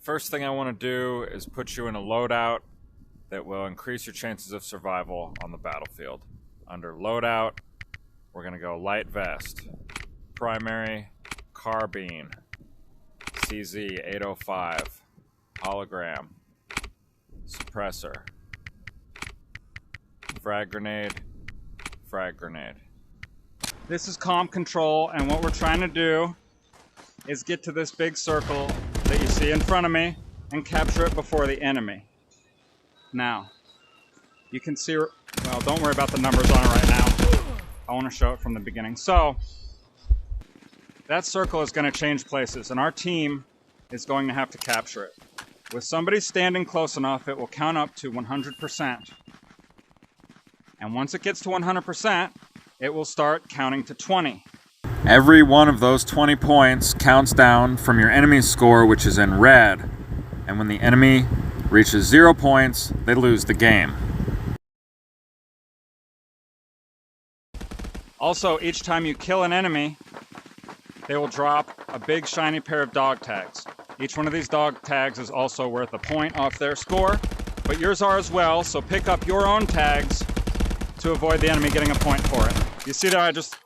First thing I want to do is put you in a loadout that will increase your chances of survival on the battlefield. Under loadout, we're going to go light vest, primary, carbine, CZ 805, hologram, suppressor, frag grenade, frag grenade. This is comp control, and what we're trying to do is get to this big circle that you see in front of me and capture it before the enemy. Now, you can see, well, don't worry about the numbers on it right now. I want to show it from the beginning. So, that circle is going to change places, and our team is going to have to capture it. With somebody standing close enough, it will count up to 100%. And once it gets to 100%, it will start counting to 20. Every one of those 20 points counts down from your enemy's score, which is in red. And when the enemy reaches 0 points, they lose the game. Also, each time you kill an enemy, they will drop a big shiny pair of dog tags. Each one of these dog tags is also worth a point off their score, but yours are as well, so pick up your own tags to avoid the enemy getting a point for it. You see that I just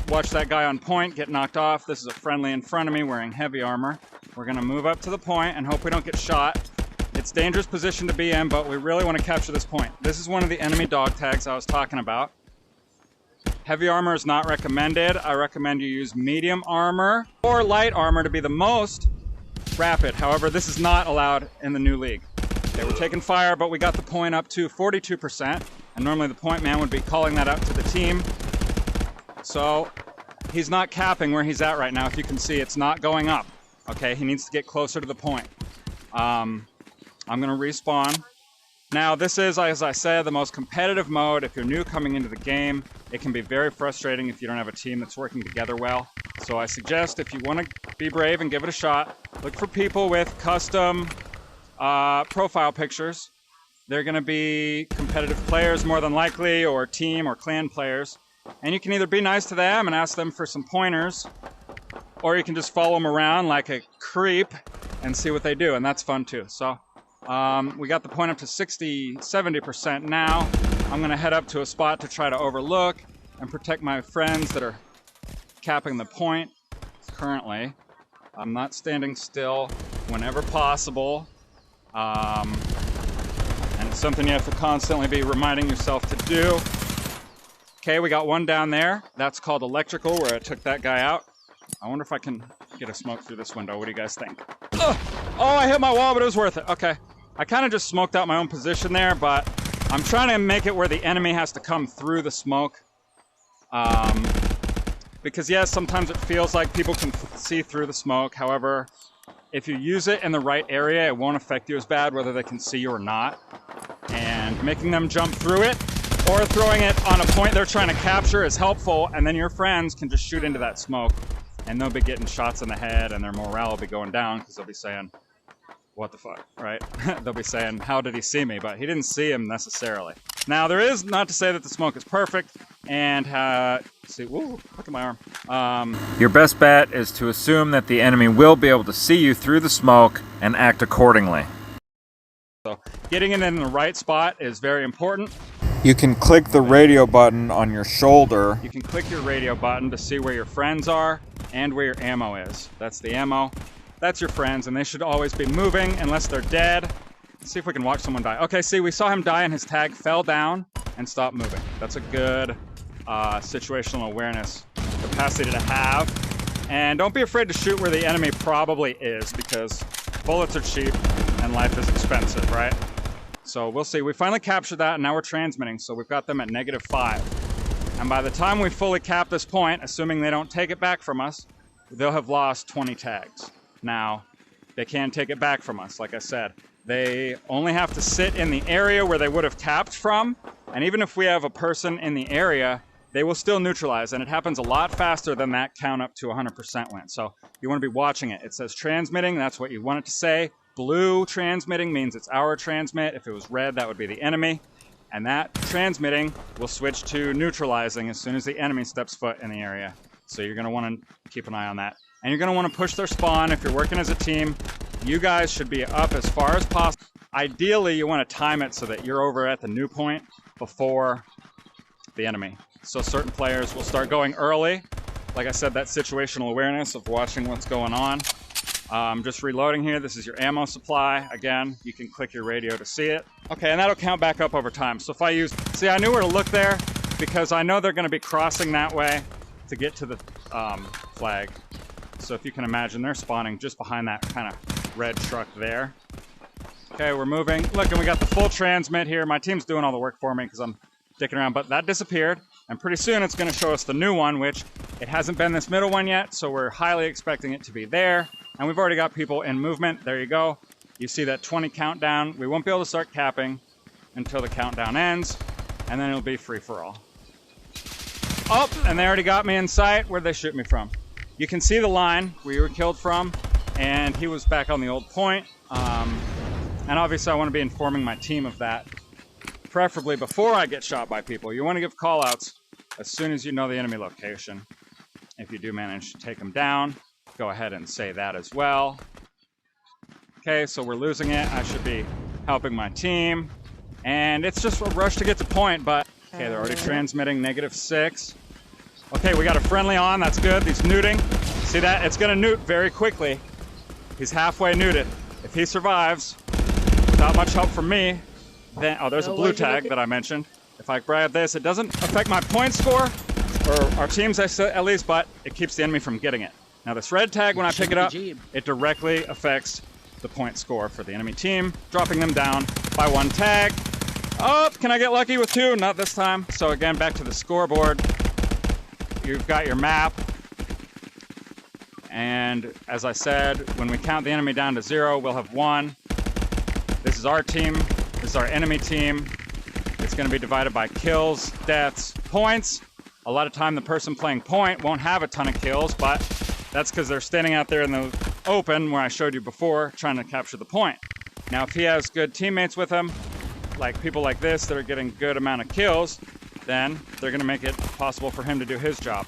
watched that guy on point get knocked off. This is a friendly in front of me wearing heavy armor. We're gonna move up to the point and hope we don't get shot. It's a dangerous position to be in, but we really want to capture this point. This is one of the enemy dog tags I was talking about. Heavy armor is not recommended. I recommend you use medium armor or light armor to be the most rapid. However, this is not allowed in the new league. Okay, we're taking fire, but we got the point up to 42%, and normally the point man would be calling that up to the team. So he's not capping where he's at right now. If you can see, it's not going up. Okay, he needs to get closer to the point. I'm gonna respawn. Now this is, as I said, the most competitive mode. If you're new coming into the game, it can be very frustrating if you don't have a team that's working together well. So I suggest if you want to be brave and give it a shot, look for people with custom profile pictures. They're gonna be competitive players more than likely, or team or clan players. And you can either be nice to them and ask them for some pointers, or you can just follow them around like a creep and see what they do, and that's fun too. So we got the point up to 70% now. I'm gonna head up to a spot to try to overlook and protect my friends that are capping the point currently. I'm not standing still whenever possible. And it's something you have to constantly be reminding yourself to do. Okay, we got one down there. That's called electrical, where I took that guy out. I wonder if I can get a smoke through this window. What do you guys think? Ugh! Oh, I hit my wall, but it was worth it. Okay. I kind of just smoked out my own position there, but I'm trying to make it where the enemy has to come through the smoke. Because yes, sometimes it feels like people can see through the smoke. However, if you use it in the right area, it won't affect you as bad, whether they can see you or not. And making them jump through it, or throwing it on a point they're trying to capture is helpful, and then your friends can just shoot into that smoke, and they'll be getting shots in the head, and their morale will be going down, because they'll be saying, what the fuck, right? They'll be saying, how did he see me? But he didn't see him necessarily. Now, there is, not to say that the smoke is perfect, and, see, whoa, look at my arm. Your best bet is to assume that the enemy will be able to see you through the smoke and act accordingly. So, getting it in the right spot is very important. You can click the radio button on your shoulder. You can click your radio button to see where your friends are and where your ammo is. That's the ammo. That's your friends, and they should always be moving unless they're dead. Let's see if we can watch someone die. Okay, see, we saw him die and his tag fell down and stopped moving. That's a good situational awareness capacity to have. And don't be afraid to shoot where the enemy probably is, because bullets are cheap and life is expensive, right? So we'll see. We finally captured that, and now we're transmitting, so we've got them at -5. And by the time we fully cap this point, assuming they don't take it back from us, they'll have lost 20 tags. Now, they can take it back from us, like I said. They only have to sit in the area where they would have capped from, and even if we have a person in the area, they will still neutralize, and it happens a lot faster than that count up to 100% win. So you want to be watching it. It says transmitting, that's what you want it to say. Blue transmitting means it's our transmit. If it was red, that would be the enemy. And that transmitting will switch to neutralizing as soon as the enemy steps foot in the area. So you're going to want to keep an eye on that. And you're going to want to push their spawn if you're working as a team. You guys should be up as far as possible. Ideally, you want to time it so that you're over at the new point before the enemy. So certain players will start going early. Like I said, that situational awareness of watching what's going on. Just reloading here. This is your ammo supply. Again, you can click your radio to see it. Okay, and that'll count back up over time. So if I use, see, I knew where to look there because I know they're going to be crossing that way to get to the flag. So if you can imagine, they're spawning just behind that kind of red truck there. Okay, we're moving. Look, and we got the full transmit here. My team's doing all the work for me because I'm dicking around, but that disappeared. And pretty soon it's going to show us the new one, which it hasn't been this middle one yet, so we're highly expecting it to be there. And we've already got people in movement. There you go. You see that 20 countdown. We won't be able to start capping until the countdown ends, and then it'll be free for all. Oh, and they already got me in sight. Where'd they shoot me from? You can see the line we were killed from, and he was back on the old point. And obviously I want to be informing my team of that, preferably before I get shot by people. You want to give call-outs as soon as you know the enemy location. If you do manage to take them down, go ahead and say that as well. Okay, so we're losing it. I should be helping my team. And it's just a rush to get to point, but... Okay, they're already transmitting -6. Okay, we got a friendly on. That's good. He's neuting. See that? It's going to neut very quickly. He's halfway neuted. If he survives, without much help from me, then... Oh, there's a blue tag that I mentioned. If I grab this, it doesn't affect my point score, or our team's at least, but it keeps the enemy from getting it. Now this red tag, when I pick it up, it directly affects the point score for the enemy team, dropping them down by 1 tag. Oh, can I get lucky with 2? Not this time. So again, back to the scoreboard. You've got your map. And as I said, when we count the enemy down to 0, we'll have 1. This is our team. This is our enemy team. It's going to be divided by kills, deaths, points. A lot of time the person playing point won't have a ton of kills, but that's because they're standing out there in the open where I showed you before trying to capture the point. Now if he has good teammates with him, like people like this that are getting good amount of kills, then they're going to make it possible for him to do his job.